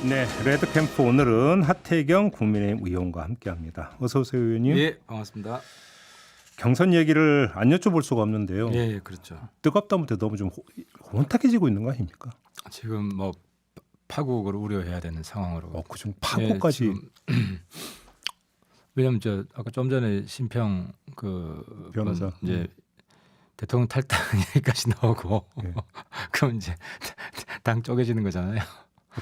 네, 레드캠프 오늘은 하태경 국민의힘 의원과 함께합니다. 어서 오세요, 의원님. 예, 반갑습니다. 경선 얘기를 안 여쭤볼 수가 없는데요. 예, 그렇죠. 뜨겁다 못해 너무 좀 혼탁해지고 있는 거 아닙니까? 지금 뭐 파국을 우려해야 되는 상황으로. 그중 파국까지. 예, 왜냐하면 저 아까 좀 전에 심평 그 변호사. 이제 대통령 탈당 얘기까지 나오고 예. 그럼 이제 당 쪼개지는 거잖아요.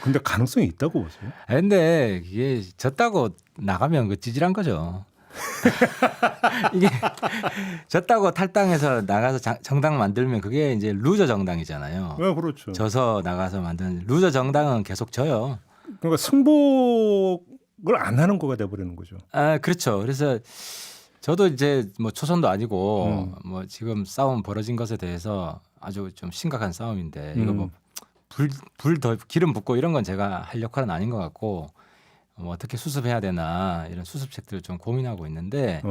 근데 가능성이 있다고 보세요? 근데 이게 졌다고 나가면 그 찌질한 거죠. 이게 졌다고 탈당해서 나가서 정당 만들면 그게 이제 루저 정당이잖아요. 네, 그렇죠. 져서 나가서 만든 루저 정당은 계속 져요. 그러니까 승복을 안 하는 거가 돼버리는 거죠. 아, 그렇죠. 그래서 저도 이제 뭐 초선도 아니고 뭐 지금 싸움 벌어진 것에 대해서 아주 좀 심각한 싸움인데 이거 뭐 불 더 기름 붓고 이런 건 제가 할 역할은 아닌 것 같고 뭐 어떻게 수습해야 되나 이런 수습책들을 좀 고민하고 있는데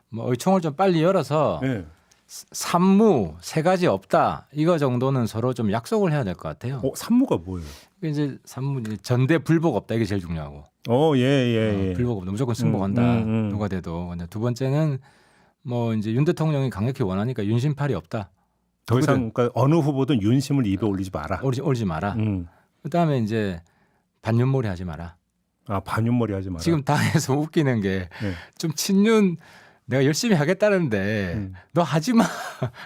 뭐 의총을 좀 빨리 열어서 네. 산무 세 가지 없다 이거 정도는 서로 좀 약속을 해야 될 것 같아요. 산무가 뭐예요? 이제 산무 전대 불복 없다 이게 제일 중요하고. 예. 불복 없다 무조건 승복한다 누가 돼도. 근데 두 번째는 뭐 이제 윤 대통령이 강력히 원하니까 윤심팔이 없다. 더 이상 그러니까 어느 후보든 윤심을 입에 올리지 마라. 올리지 마라. 그다음에 이제 반윤몰이 하지 마라. 아, 반윤머리 하지 마라. 지금 당에서 웃기는 게 좀 친윤 내가 열심히 하겠다는데 너 하지 마.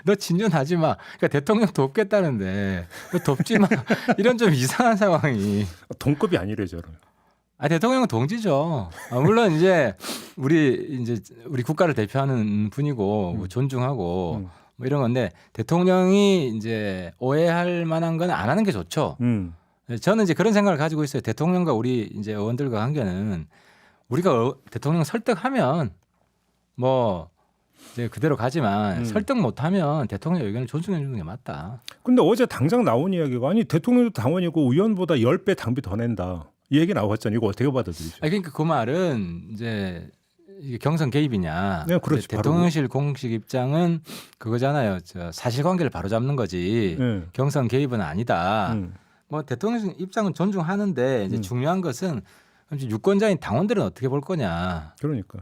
너 친윤 하지 마. 그러니까 대통령 돕겠다는데 너 돕지 마. 이런 좀 이상한 상황이. 동급이 아니래죠. 아, 대통령은 동지죠. 물론 이제 우리 국가를 대표하는 분이고 존중하고 뭐 이런 건데 대통령이 이제 오해할 만한 건 안 하는 게 좋죠. 저는 이제 그런 생각을 가지고 있어요. 대통령과 우리 이제 의원들과 관계는 우리가 대통령 설득하면 뭐 이제 그대로 가지만 설득 못하면 대통령 의견을 존중해 주는 게 맞다. 근데 어제 당장 나온 이야기가 아니 대통령도 당원이고 의원보다 10배 당비 더 낸다. 이 얘기 나왔잖아요. 이거 어떻게 받아들이죠? 그러니까 그 말은 이제 이게 경선 개입이냐. 네, 그렇지. 대통령실 공식 입장은 그거잖아요. 사실관계를 바로잡는 거지. 네. 경선 개입은 아니다. 뭐 대통령 입장은 존중하는데 이제 중요한 것은 유권자인 당원들은 어떻게 볼 거냐. 그러니까.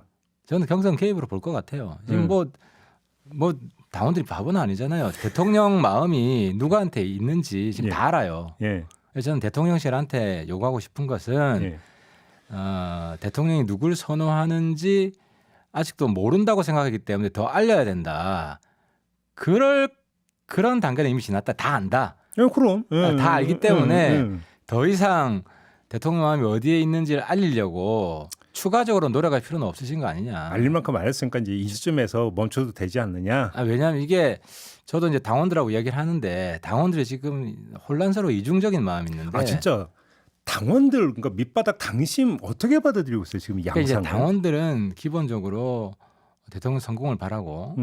저는 경선 개입으로 볼 것 같아요. 지금 뭐 당원들이 바보는 아니잖아요. 대통령 마음이 누구한테 있는지 지금 다 알아요. 예. 그래서 저는 대통령실한테 요구하고 싶은 것은 대통령이 누굴 선호하는지 아직도 모른다고 생각하기 때문에 더 알려야 된다. 그런 단계는 이미 지났다. 다 안다. 그럼. 다 알기 때문에 더 이상 대통령 마음이 어디에 있는지를 알리려고 추가적으로 노력할 필요는 없으신 거 아니냐. 알릴 만큼 알았으니까 이제 이쯤에서 멈춰도 되지 않느냐. 왜냐하면 이게 저도 이제 당원들하고 이야기를 하는데 당원들이 지금 혼란스러워 이중적인 마음이 있는데. 진짜 당원들 그러니까 밑바닥 당심 어떻게 받아들이고 있어요 지금 양상을? 그러니까 이제 당원들은 기본적으로 대통령 성공을 바라고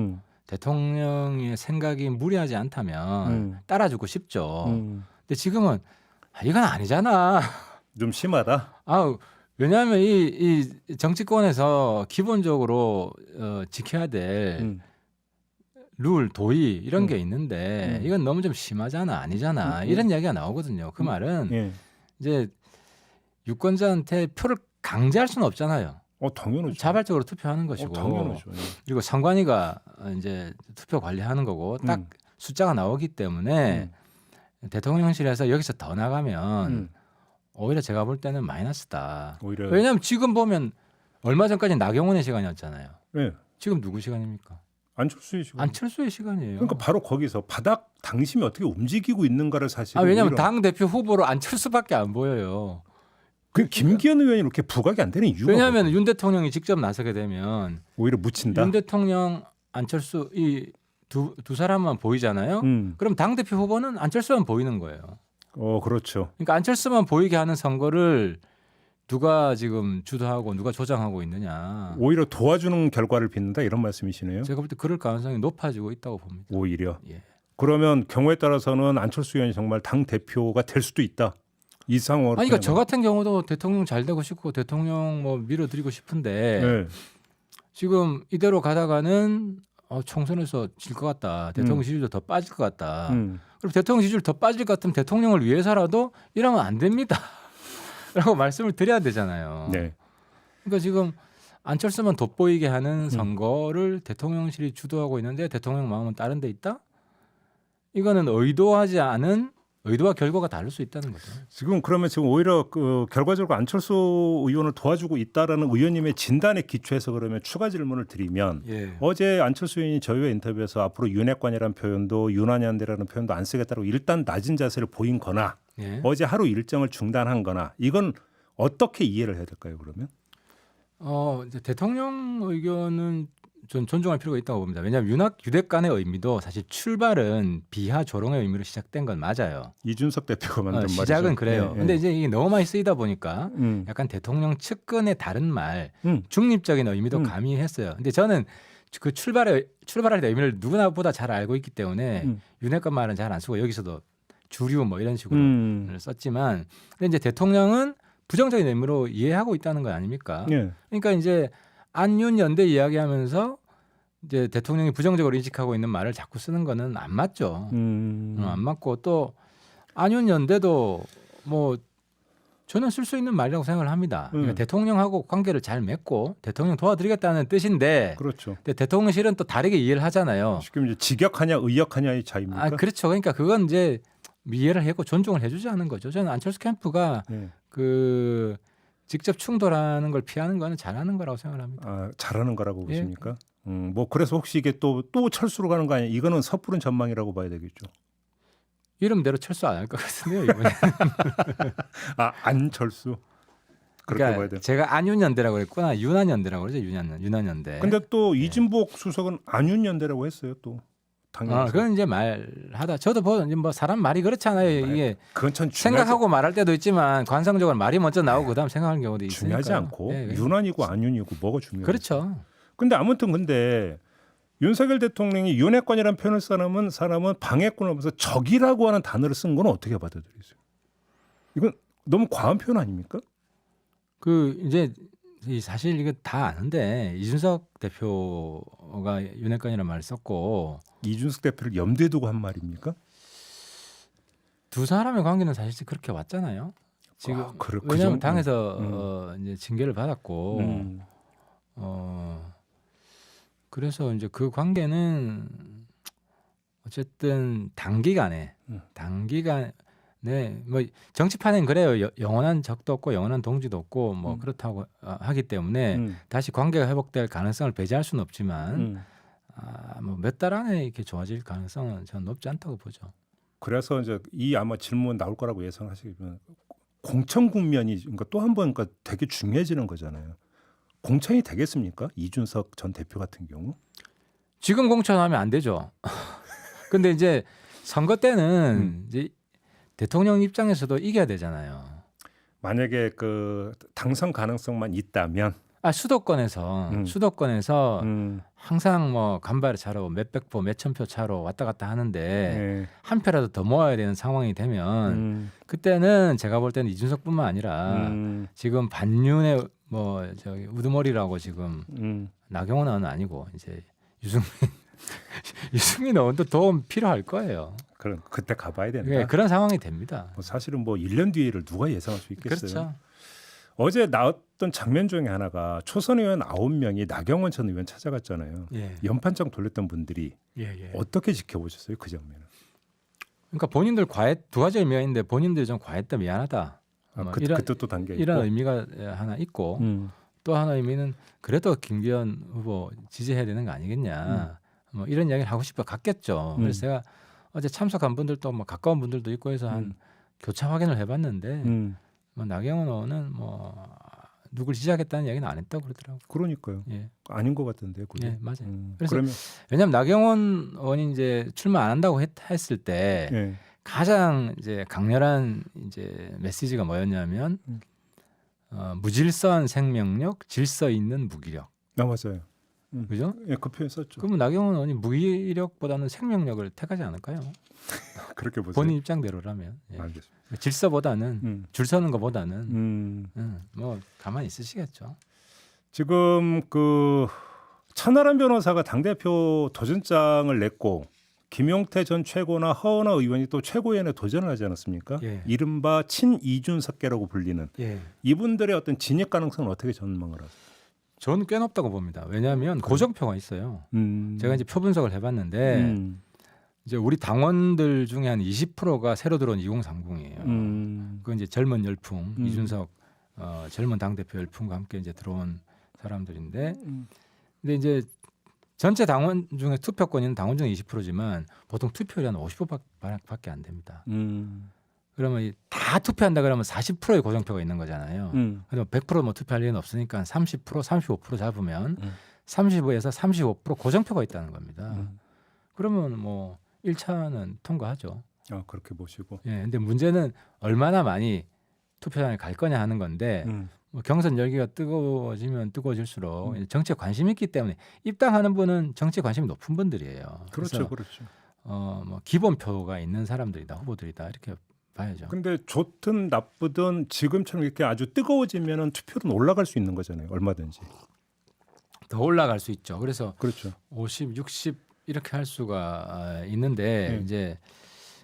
대통령의 생각이 무리하지 않다면 따라주고 싶죠. 근데 지금은 이건 아니잖아. 좀 심하다. 왜냐하면 이 정치권에서 기본적으로 지켜야 될 룰, 도의 이런 게 있는데 이건 너무 좀 심하잖아, 아니잖아. 이런 이야기가 나오거든요. 그 말은 이제 유권자한테 표를 강제할 수는 없잖아요. 당연하죠. 자발적으로 투표하는 것이고. 당연하죠. 그리고 선관위가 이제 투표 관리하는 거고 딱 숫자가 나오기 때문에 대통령실에서 여기서 더 나가면 오히려 제가 볼 때는 마이너스다. 왜냐하면 지금 보면 얼마 전까지 나경원의 시간이었잖아요. 네. 지금 누구 시간입니까? 안철수의 시간. 안철수의 시간이에요. 그러니까 바로 거기서 바닥 당심이 어떻게 움직이고 있는가를 사실. 왜냐하면 당 대표 후보로 안철수밖에 안 보여요. 그 김기현 의원이 이렇게 부각이 안 되는 이유가. 왜냐하면 윤 대통령이 직접 나서게 되면 오히려 묻힌다. 윤 대통령, 안철수 이 두 사람만 보이잖아요. 그럼 당 대표 후보는 안철수만 보이는 거예요. 그렇죠. 그러니까 안철수만 보이게 하는 선거를 누가 지금 주도하고 누가 조장하고 있느냐. 오히려 도와주는 결과를 빚는다 이런 말씀이시네요. 제가 볼 때 그럴 가능성이 높아지고 있다고 봅니다. 오히려. 예. 그러면 경우에 따라서는 안철수 의원이 정말 당 대표가 될 수도 있다. 이 상황으로. 그러니까 저 같은 경우도 대통령 잘 되고 싶고 대통령 뭐 밀어드리고 싶은데 지금 이대로 가다가는 총선에서 질 것 같다. 대통령 지지율도 더 빠질 것 같다. 그럼 대통령 지지율 더 빠질 것 같으면 대통령을 위해서라도 이러면 안 됩니다. 라고 말씀을 드려야 되잖아요. 네. 그러니까 지금 안철수만 돋보이게 하는 선거를 대통령실이 주도하고 있는데 대통령 마음은 다른 데 있다? 이거는 의도하지 않은 의도와 결과가 다를 수 있다는 거죠. 지금 그러면 지금 오히려 그 결과적으로 안철수 의원을 도와주고 있다라는 의원님의 진단에 기초해서 그러면 추가 질문을 드리면 예. 어제 안철수 의원이 저희와 인터뷰에서 앞으로 윤핵관이라는 표현도 윤한연대라는 표현도 안 쓰겠다고 일단 낮은 자세를 보인 거나 예. 어제 하루 일정을 중단한 거나 이건 어떻게 이해를 해야 될까요 그러면? 이제 대통령 의견은 전 존중할 필요가 있다고 봅니다. 왜냐하면 유대간의 의미도 사실 출발은 비하 조롱의 의미로 시작된 건 맞아요. 이준석 대표가 만든 말이죠. 시작은 그래요. 예, 예. 근데 이제 이게 너무 많이 쓰이다 보니까 약간 대통령 측근의 다른 말, 중립적인 의미도 가미했어요. 근데 저는 그 출발할 때 의미를 누구나보다 잘 알고 있기 때문에 윤핵관 말은 잘 안 쓰고 여기서도 주류 뭐 이런 식으로 썼지만 근데 이제 대통령은 부정적인 의미로 이해하고 있다는 거 아닙니까? 예. 그러니까 이제 안윤연대 이야기하면서 이제 대통령이 부정적으로 인식하고 있는 말을 자꾸 쓰는 거는 안 맞죠. 안 맞고 또 안윤연대도 뭐 저는 쓸 수 있는 말이라고 생각을 합니다. 그러니까 대통령하고 관계를 잘 맺고 대통령 도와드리겠다는 뜻인데 그렇죠. 근데 대통령실은 또 다르게 이해를 하잖아요. 지금 이제 직역하냐 의역하냐의 차이입니까? 그렇죠. 그러니까 그건 이제 이해를 하고 존중을 해주지 않은 거죠. 저는 안철수 캠프가 예. 그 직접 충돌하는 걸 피하는 거는 잘하는 거라고 생각을 합니다. 아, 잘하는 거라고 예. 보십니까? 뭐 그래서 혹시 이게 또 철수로 가는 거 아니야? 이거는 섣부른 전망이라고 봐야 되겠죠. 이름대로 철수 안 할 것 같은데요, 이번에. 아, 안철수. 그렇게 봐야 그러니까 돼. 제가 안윤연대라고 그랬구나. 윤한연대라고 그러죠. 윤한연대. 근데 또 이진복 수석은 안윤연대라고 했어요. 또 당연히. 그건 이제 말하다. 저도 뭐 사람 말이 그렇잖아요. 이게 그건 참 생각하고 말할 때도 있지만 관성적으로 말이 먼저 나오고 그다음 생각하는 경우도 있으니까. 중요하지 않고 윤한이고 안윤이고 뭐가 중요해요? 그렇죠. 근데 아무튼 근데 윤석열 대통령이 윤핵관이라는 표현을 사람은 방해꾼을 하면서 적이라고 하는 단어를 쓴 건 어떻게 받아들이세요? 이건 너무 과한 표현 아닙니까? 그 이제 사실 이거 다 아는데 이준석 대표가 윤핵관이라는 말을 썼고 이준석 대표를 염두에 두고 한 말입니까? 두 사람의 관계는 사실 그렇게 왔잖아요. 지금 왜냐하면 당에서 이제 징계를 받았고 그래서 이제 그 관계는 어쨌든 단기간에 뭐 정치판엔 그래요. 영원한 적도 없고 영원한 동지도 없고 뭐 그렇다고 하기 때문에 다시 관계가 회복될 가능성을 배제할 수는 없지만 뭐 몇 달 안에 이렇게 좋아질 가능성은 저는 높지 않다고 보죠. 그래서 이제 이 아마 질문 나올 거라고 예상하시면 공천 국면이 그러니까 또 한 번 그러니까 되게 중요해지는 거잖아요. 공천이 되겠습니까? 이준석 전 대표 같은 경우? 지금 공천하면 안 되죠. 근데 이제 선거 때는 이제 대통령 입장에서도 이겨야 되잖아요. 만약에 그 당선 가능성만 있다면 수도권에서 항상 뭐 간발의 차로 몇백 표, 몇천 표 차로 왔다 갔다 하는데 한 표라도 더 모아야 되는 상황이 되면 그때는 제가 볼 때는 이준석뿐만 아니라 지금 반윤의 뭐 저기 우두머리라고 지금 나경원 의원은 아니고 이제 유승민 의원도 도움 필요할 거예요. 그럼 그때 가봐야 된다. 그런 상황이 됩니다. 사실은 뭐 1년 뒤를 누가 예상할 수 있겠어요. 그렇죠. 어제 나왔던 장면 중에 하나가 초선 의원 9명이 나경원 전 의원 찾아갔잖아요. 연판장 돌렸던 분들이 어떻게 지켜보셨어요? 그 장면을. 그러니까 본인들 두 가지 의미가 있는데 본인들이 좀 과했다 미안하다. 그 뜻도 담겨 있고. 이런 의미가 하나 있고 또 하나 의미는 그래도 김기현 후보 지지해야 되는 거 아니겠냐. 뭐 이런 이야기를 하고 싶어 갔겠죠. 그래서 제가 어제 참석한 분들도 뭐 가까운 분들도 있고 해서 한 교차 확인을 해봤는데 뭐 나경원 의원은 뭐 누굴 지지하겠다는 이야기는 안 했다고 그러더라고요. 그러니까요. 아닌 것 같은데요. 맞아요. 그래서 왜냐하면 나경원 의원이 이제 출마 안 한다고 했을 때 가장 이제 강렬한 이제 메시지가 뭐였냐면 무질서한 생명력, 질서 있는 무기력. 맞아요. 그죠? 그 표현 썼죠. 그러면 나경원 의원이 무기력보다는 생명력을 택하지 않을까요? 그렇게 보세요. 본인 입장대로라면. 알겠습니다. 질서보다는 줄 서는 것보다는 뭐 가만히 있으시겠죠. 지금 그 천하람 변호사가 당대표 도전장을 냈고 김용태 전 최고나 허은하 의원이 또 최고위원에 도전을 하지 않았습니까? 예. 이른바 친이준석계라고 불리는 예. 이분들의 어떤 진입 가능성은 어떻게 전망을 하세요? 저는 꽤 높다고 봅니다. 왜냐하면 고정표가 있어요. 제가 이제 표 분석을 해봤는데 이제 우리 당원들 중에 한 20%가 새로 들어온 2030이에요. 그 이제 젊은 열풍 이준석 젊은 당 대표 열풍과 함께 이제 들어온 사람들인데, 근데 이제 전체 당원 중에 투표권 있는 당원 중에 20%지만 보통 투표율이 한 50%밖에 안 됩니다. 그러면 다 투표한다 그러면 40%의 고정표가 있는 거잖아요. 그럼 100%뭐 투표할 일은 없으니까 30%, 35% 잡으면 35에서 35% 고정표가 있다는 겁니다. 그러면 뭐 1차는 통과하죠. 아, 그렇게 보시고. 예, 근데 문제는 얼마나 많이 투표장에 갈 거냐 하는 건데 뭐 경선 열기가 뜨거워지면 뜨거워질수록 정치에 관심이 있기 때문에 입당하는 분은 정치에 관심이 높은 분들이에요. 그렇죠, 그래서 그렇죠. 뭐 기본표가 있는 사람들이다, 후보들이다 이렇게 봐야죠. 근데 좋든 나쁘든 지금처럼 이렇게 아주 뜨거워지면은 투표는 올라갈 수 있는 거잖아요. 얼마든지. 더 올라갈 수 있죠. 그래서 그렇죠. 50, 60 이렇게 할 수가 있는데 이제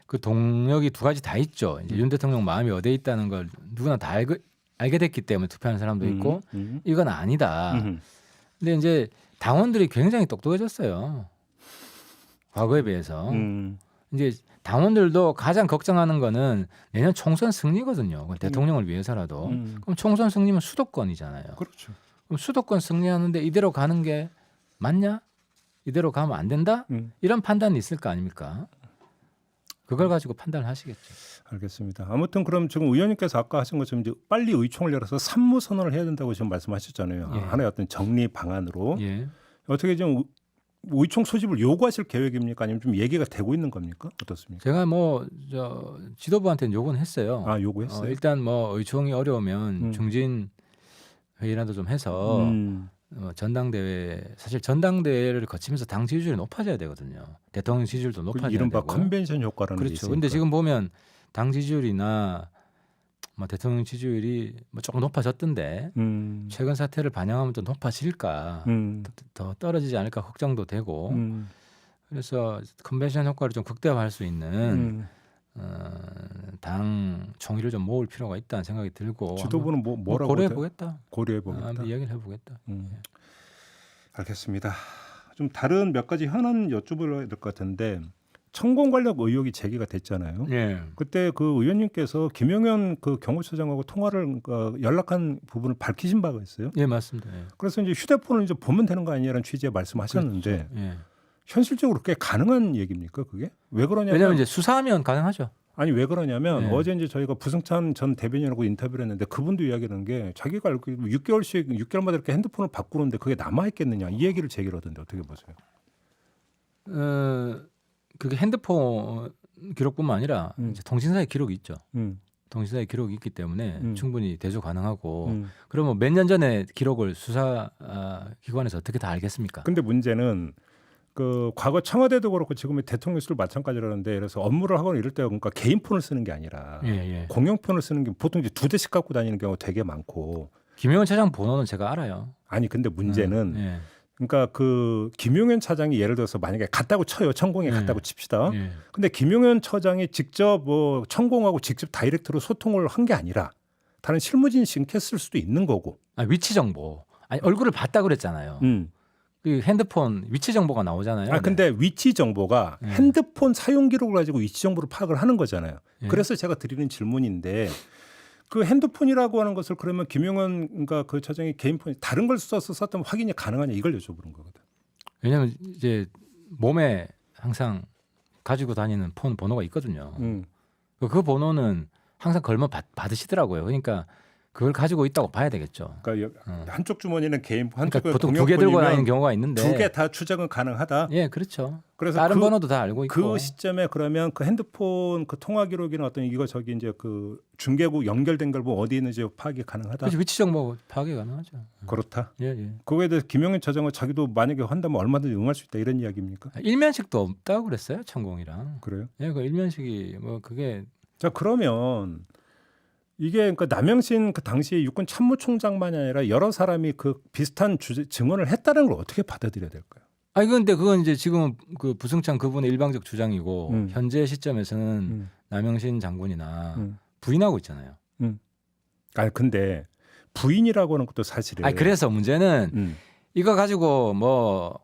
그 동력이 두 가지 다 있죠. 이제 윤 대통령 마음이 어디에 있다는 걸 누구나 다 알게 됐기 때문에 투표하는 사람도 있고 이건 아니다. 근데 이제 당원들이 굉장히 똑똑해졌어요. 과거에 비해서. 이제 당원들도 가장 걱정하는 거는 내년 총선 승리거든요. 대통령을 위해서라도. 그럼 총선 승리면 수도권이잖아요. 그렇죠. 그럼 수도권 승리하는데 이대로 가는 게 맞냐? 이대로 가면 안 된다? 이런 판단이 있을 거 아닙니까? 그걸 가지고 판단을 하시겠죠. 알겠습니다. 아무튼 그럼 지금 의원님께서 아까 하신 것처럼 이제 빨리 의총을 열어서 산무 선언을 해야 된다고 지금 말씀하셨잖아요. 예. 하나의 어떤 정리 방안으로. 예. 어떻게 좀 의총 소집을 요구하실 계획입니까? 아니면 좀 얘기가 되고 있는 겁니까? 어떻습니까? 제가 뭐 저 지도부한테는 요구는 했어요. 아, 요구했어요. 일단 뭐 의총이 어려우면 중진 회의라도 좀 해서 전당대회, 사실 전당대회를 거치면서 당 지지율이 높아져야 되거든요. 대통령 지지율도 높아져야 이른바 되고. 컨벤션 효과라는 게 그렇죠. 있으니까. 근데 지금 보면 당 지지율이나 뭐 대통령 지지율이 뭐 조금 높아졌던데 최근 사태를 반영하면 또 높아질까, 더 떨어지지 않을까 걱정도 되고. 그래서 컨벤션 효과를 좀 극대화할 수 있는 당 총의를 좀 모을 필요가 있다는 생각이 들고. 지도부는 뭐라고 고려해 보겠다. 고려해 보겠다. 한번 이야기를 해보겠다. 알겠습니다. 좀 다른 몇 가지 현안 여쭤봐야 될 것 같은데 천공 관련 의혹이 제기가 됐잖아요. 예. 그때 그 의원님께서 김용현 그 경호처장하고 통화를 연락한 부분을 밝히신 바가 있어요. 예, 맞습니다. 예. 그래서 이제 휴대폰을 이제 보면 되는 거 아니냐는 취지의 말씀하셨는데 그렇죠. 예. 현실적으로 꽤 가능한 얘기입니까 그게? 왜 그러냐면 왜냐하면 이제 수사하면 가능하죠. 아니 왜 그러냐면 네. 어제 이제 저희가 부승찬 전 대변인하고 인터뷰를 했는데 그분도 이야기하는 게 자기가 알고 6개월마다 이렇게 핸드폰을 바꾸는데 그게 남아 있겠느냐 이 얘기를 제기를 하던데 어떻게 보세요? 그게 핸드폰 기록뿐만 아니라 이제 통신사의 기록이 있죠. 통신사의 기록이 있기 때문에 충분히 대조 가능하고. 그러면 몇 년 전에 기록을 수사 기관에서 어떻게 다 알겠습니까? 근데 문제는 그 과거 청와대도 그렇고 지금의 대통령실도 마찬가지라는데 그래서 업무를 하거나 이럴 때 그러니까 개인 폰을 쓰는 게 아니라 예. 공용폰을 쓰는 게 보통 이제 2대씩 갖고 다니는 경우가 되게 많고. 김용현 차장 번호는 제가 알아요. 아니 근데 문제는 예. 그러니까 그 김용현 차장이 예를 들어서 만약에 갔다고 쳐요. 천공에 갔다고 칩시다. 예. 근데 김용현 처장이 직접 뭐 천공하고 직접 다이렉트로 소통을 한 게 아니라 다른 실무진 신켰을 수도 있는 거고. 위치 정보. 아니 얼굴을 봤다 그랬잖아요. 그 핸드폰 위치 정보가 나오잖아요. 아 근데 위치 정보가 핸드폰 사용 기록을 가지고 위치 정보를 파악을 하는 거잖아요. 예. 그래서 제가 드리는 질문인데 그 핸드폰이라고 하는 것을 그러면 김용현과 그 처장이 개인 폰이 다른 걸 써서 썼다면 확인이 가능하냐 이걸 여쭤보는 거거든. 왜냐하면 이제 몸에 항상 가지고 다니는 폰 번호가 있거든요. 그 번호는 항상 걸면 받으시더라고요. 그러니까 그걸 가지고 있다고 봐야 되겠죠. 그러니까 한쪽 주머니는 개인 폰, 그러니까 한쪽은 보통 두 개 들고 다니는 경우가 있는데 두 개 다 추적은 가능하다. 예, 그렇죠. 그래서 다른 번호도 다 알고 있고. 그 시점에 그러면 그 핸드폰 그 통화 기록이나 어떤 이거 저기 이제 그 중개국 연결된 걸 보면 어디 있는지 파악이 가능하다. 그렇죠. 위치 정보 파악이 가능하죠. 그렇다. 예. 그거에 대해서 김용현 처장은 자기도 만약에 한다면 얼마든지 응할 수 있다 이런 이야기입니까? 일면식도 없다고 그랬어요, 천공이랑. 그래요? 예, 그 일면식이 뭐 그게. 자 그러면 이게 그러니까 남영신 그 당시 육군 참모총장만이 아니라 여러 사람이 그 비슷한 증언을 했다는 걸 어떻게 받아들여야 될까요? 아니 근데 그건 이제 지금 그 부승찬 그분의 일방적 주장이고 현재 시점에서는 남영신 장군이나 부인하고 있잖아요. 아니 근데 부인이라고 하는 것도 사실은. 아니 그래서 문제는 이거 가지고 뭐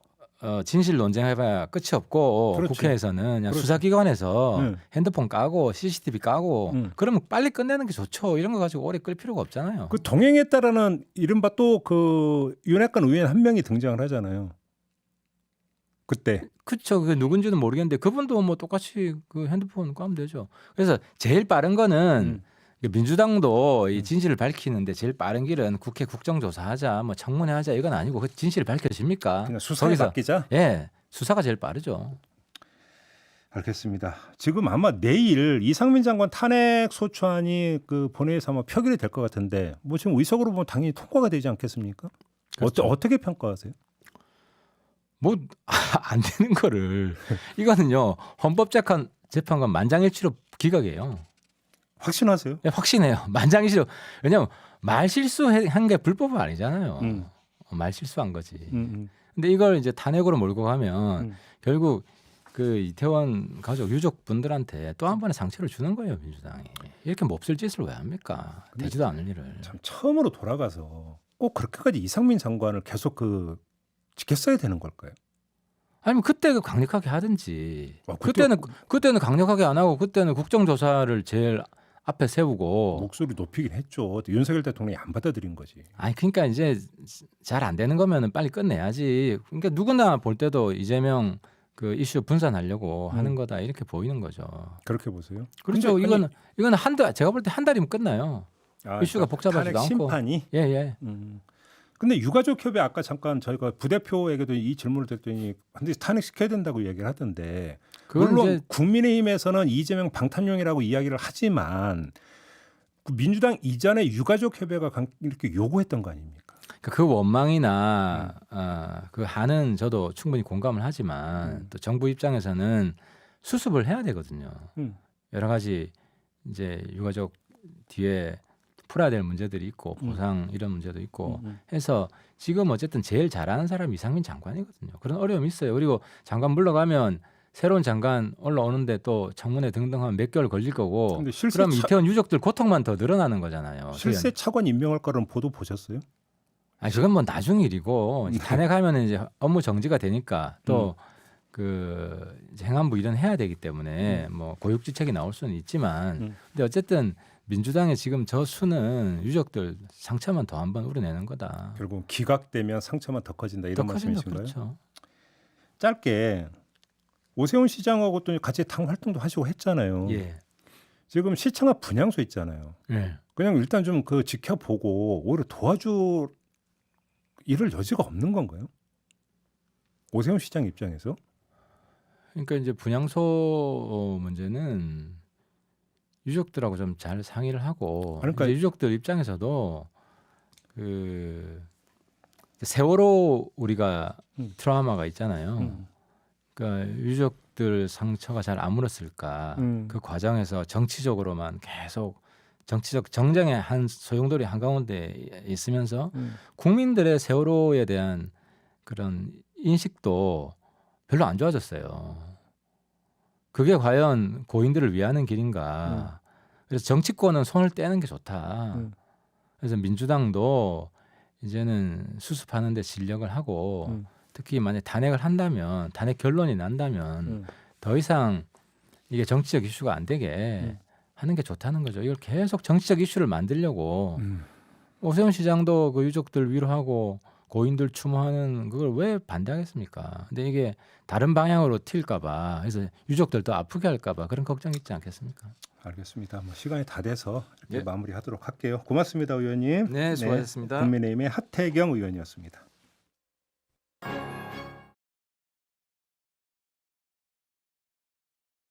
진실 논쟁해봐야 끝이 없고 그렇지. 국회에서는 그냥 그렇지. 수사기관에서 핸드폰 까고 CCTV 까고 그러면 빨리 끝내는 게 좋죠. 이런 거 가지고 오래 끌 필요가 없잖아요. 그 동행했다라는 이른바 또 그 윤핵관 의원 한 명이 등장을 하잖아요. 그때. 그렇죠. 그게 누군지는 모르겠는데 그분도 뭐 똑같이 그 핸드폰 까면 되죠. 그래서 제일 빠른 거는 민주당도 이 진실을 밝히는데 제일 빠른 길은 국회 국정조사하자, 뭐 청문회하자 이건 아니고 그 진실이 밝혀집니까? 그냥 수사에 거기서 맡기자. 예, 수사가 제일 빠르죠. 알겠습니다. 지금 아마 내일 이상민 장관 탄핵 소추안이 그 본회의에서 아마 표결이 될 것 같은데 뭐 지금 의석으로 보면 당연히 통과가 되지 않겠습니까? 그렇죠. 어떻게 평가하세요? 뭐 안 되는 거를 이거는요 헌법재판관 만장일치로 기각이에요. 확신하세요? 예, 확신해요. 만장일치로. 왜냐면 말 실수한 게 불법은 아니잖아요. 말 실수한 거지. 근데 이걸 이제 탄핵으로 몰고 가면 결국 그 이태원 가족 유족분들한테 또 한 번의 상처를 주는 거예요, 민주당이. 이렇게 몹쓸 짓을 왜 합니까? 되지도 않을 일을. 참 처음으로 돌아가서 꼭 그렇게까지 이상민 장관을 계속 그 지켰어야 되는 걸까요? 아니면 그때 그 강력하게 하든지. 그때- 그때는 강력하게 안 하고 그때는 국정조사를 제일 앞에 세우고. 목소리 높이긴 했죠. 윤석열 대통령이 안 받아들인 거지. 아니 그러니까 이제 잘 안 되는 거면은 빨리 끝내야지. 그러니까 누구나 볼 때도 이재명 그 이슈 분산하려고 하는 거다 이렇게 보이는 거죠. 그렇게 보세요? 그렇죠. 근데 이거는 한 달, 제가 볼 때 한 달이면 끝나요. 이슈가 복잡하지도 탄핵 않고. 심판이. 예, 예. 근데 유가족 협의 아까 잠깐 저희가 부대표에게도 이 질문을 드렸더니 반드시 탄핵시켜야 된다고 얘기를 하던데 그건 물론 이제 국민의힘에서는 이재명 방탄용이라고 이야기를 하지만 그 민주당 이전에 유가족 협의가 이렇게 요구했던 거 아닙니까? 그 원망이나 그 한은 저도 충분히 공감을 하지만 또 정부 입장에서는 수습을 해야 되거든요. 여러 가지 이제 유가족 뒤에 풀어야 될 문제들이 있고 보상 이런 문제도 있고 해서 지금 어쨌든 제일 잘하는 사람이 이상민 장관이거든요. 그런 어려움이 있어요. 그리고 장관 물러가면 새로운 장관 올라오는데 또 청문회 등등 하면 몇 개월 걸릴 거고 근데 실세 그럼 이태원 유족들 고통만 더 늘어나는 거잖아요. 실세 차관 임명할 거는 보도 보셨어요? 아니 그건 뭐 나중 일이고 탄핵하면 이제 업무 정지가 되니까 또 그 행안부 일은 해야 되기 때문에 뭐 고육지책이 나올 수는 있지만 근데 어쨌든 민주당의 지금 저 수는 유족들 상처만 더 한 번 우려내는 거다. 결국 기각되면 상처만 더 커진다 이런 더 커진다, 말씀이신가요? 그렇죠. 짧게 오세훈 시장하고 또 같이 당 활동도 하시고 했잖아요. 예. 지금 시청 앞 분향소 있잖아요. 예. 그냥 일단 좀 그 지켜보고 오히려 도와줄 이럴 여지가 없는 건가요? 오세훈 시장 입장에서? 그러니까 이제 분향소 문제는 유족들하고 좀 잘 상의를 하고 그러니까 이제 유족들 입장에서도 그 세월호 우리가 트라우마가 있잖아요. 그러니까 유족들 상처가 잘 안 물었을까. 그 과정에서 정치적으로만 계속 정치적 정쟁의 한 소용돌이 한가운데 있으면서 국민들의 세월호에 대한 그런 인식도 별로 안 좋아졌어요. 그게 과연 고인들을 위하는 길인가. 그래서 정치권은 손을 떼는 게 좋다. 그래서 민주당도 이제는 수습하는 데 진력을 하고 특히 만약 탄핵을 한다면 탄핵 결론이 난다면 더 이상 이게 정치적 이슈가 안 되게 하는 게 좋다는 거죠. 이걸 계속 정치적 이슈를 만들려고 오세훈 시장도 그 유족들 위로하고 고인들 추모하는 그걸 왜 반대하겠습니까? 근데 이게 다른 방향으로 튈까봐 그래서 유족들 더 아프게 할까봐 그런 걱정이 있지 않겠습니까? 알겠습니다. 뭐 시간이 다 돼서 이렇게 예. 마무리하도록 할게요. 고맙습니다, 의원님. 네, 수고하셨습니다. 국민의힘의 하태경 의원이었습니다.